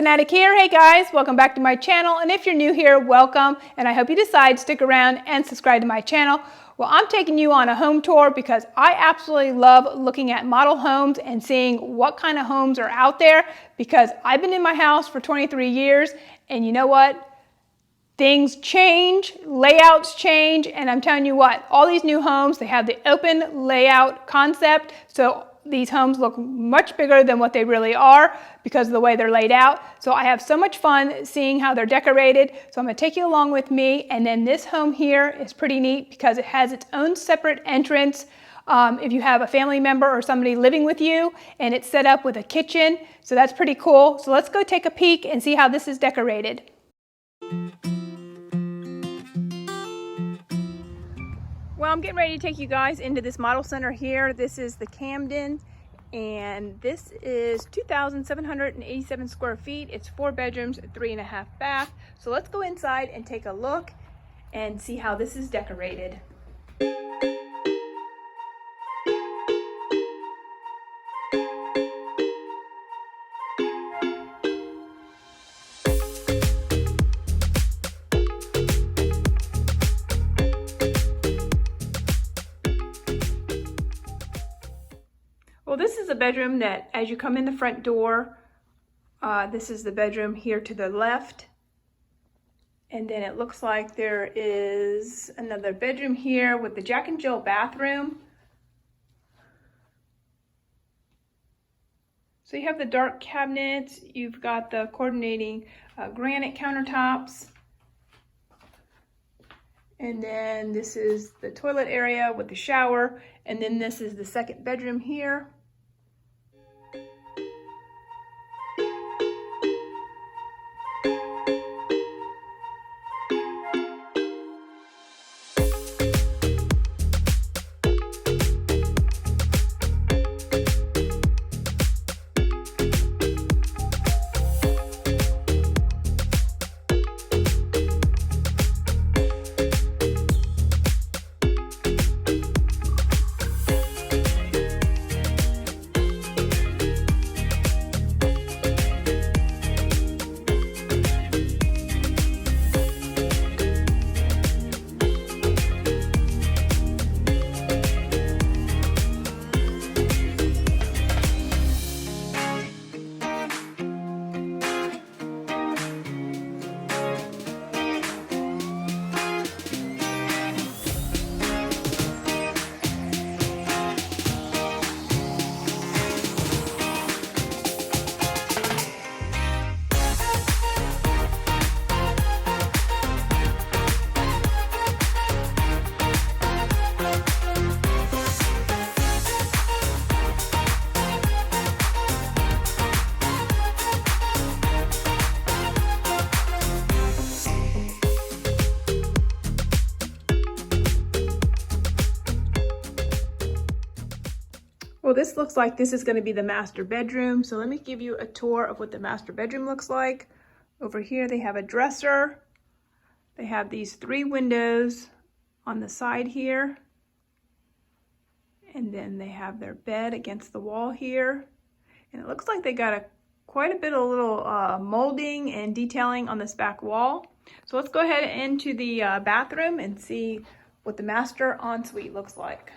Fanatic here. Hey guys, welcome back to my channel, and if you're new here, welcome, and I hope you decide to stick around and subscribe to my channel. Well, I'm taking you on a home tour because I absolutely love looking at model homes and seeing what kind of homes are out there, because I've been in my house for 23 years, and you know what? Things change, layouts change, and I'm telling you what, all these new homes, they have the open layout concept, so these homes look much bigger than what they really are because of the way they're laid out. So I have so much fun seeing how they're decorated. So I'm going to take you along with me. And then this home here is pretty neat because it has its own separate entrance. If you have a family member or somebody living with you, and it's set up with a kitchen. So that's pretty cool. So let's go take a peek and see how this is decorated. Well, I'm getting ready to take you guys into this model center here. This is the Camden, and this is 2,787 square feet. It's 4 bedrooms, 3.5 baths. So let's go inside and take a look and see how this is decorated. Well, this is a bedroom that as you come in the front door, this is the bedroom here to the left. And then it looks like there is another bedroom here with the Jack and Jill bathroom. So you have the dark cabinets, you've got the coordinating granite countertops. And then this is the toilet area with the shower. And then this is the second bedroom here. Well, this looks like this is going to be the master bedroom. So let me give you a tour of what the master bedroom looks like. Over here, they have a dresser. They have these 3 windows on the side here. And then they have their bed against the wall here. And it looks like they got quite a bit of little molding and detailing on this back wall. So let's go ahead into the bathroom and see what the master ensuite looks like.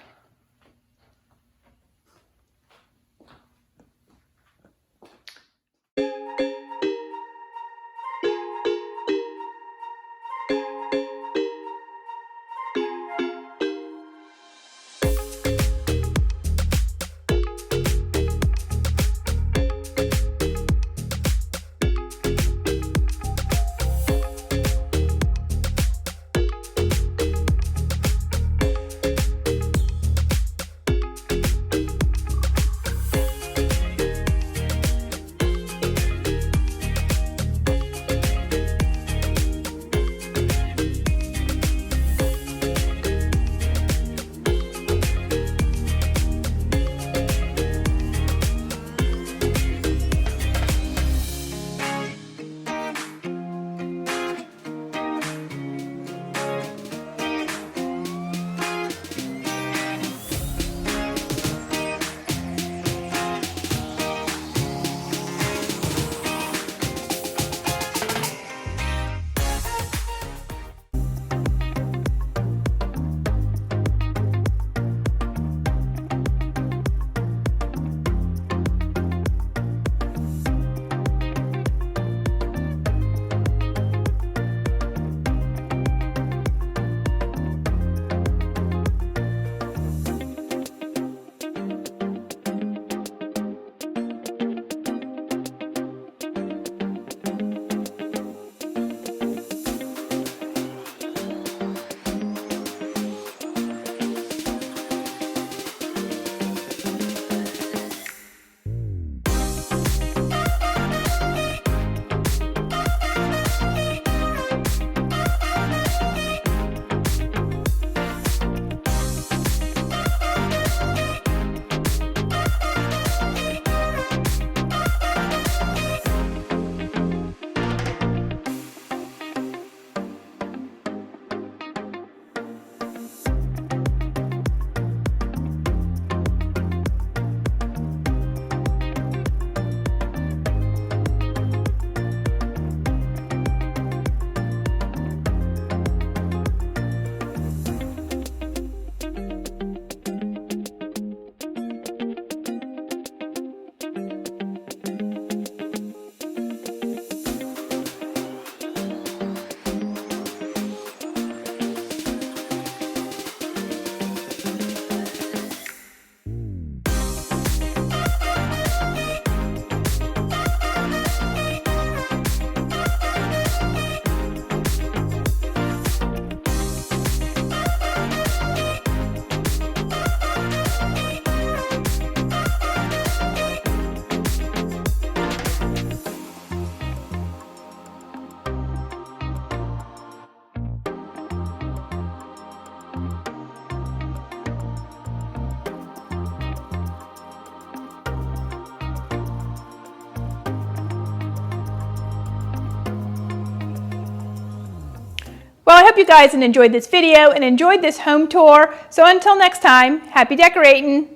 I hope you guys enjoyed this video and enjoyed this home tour. So until next time, happy decorating.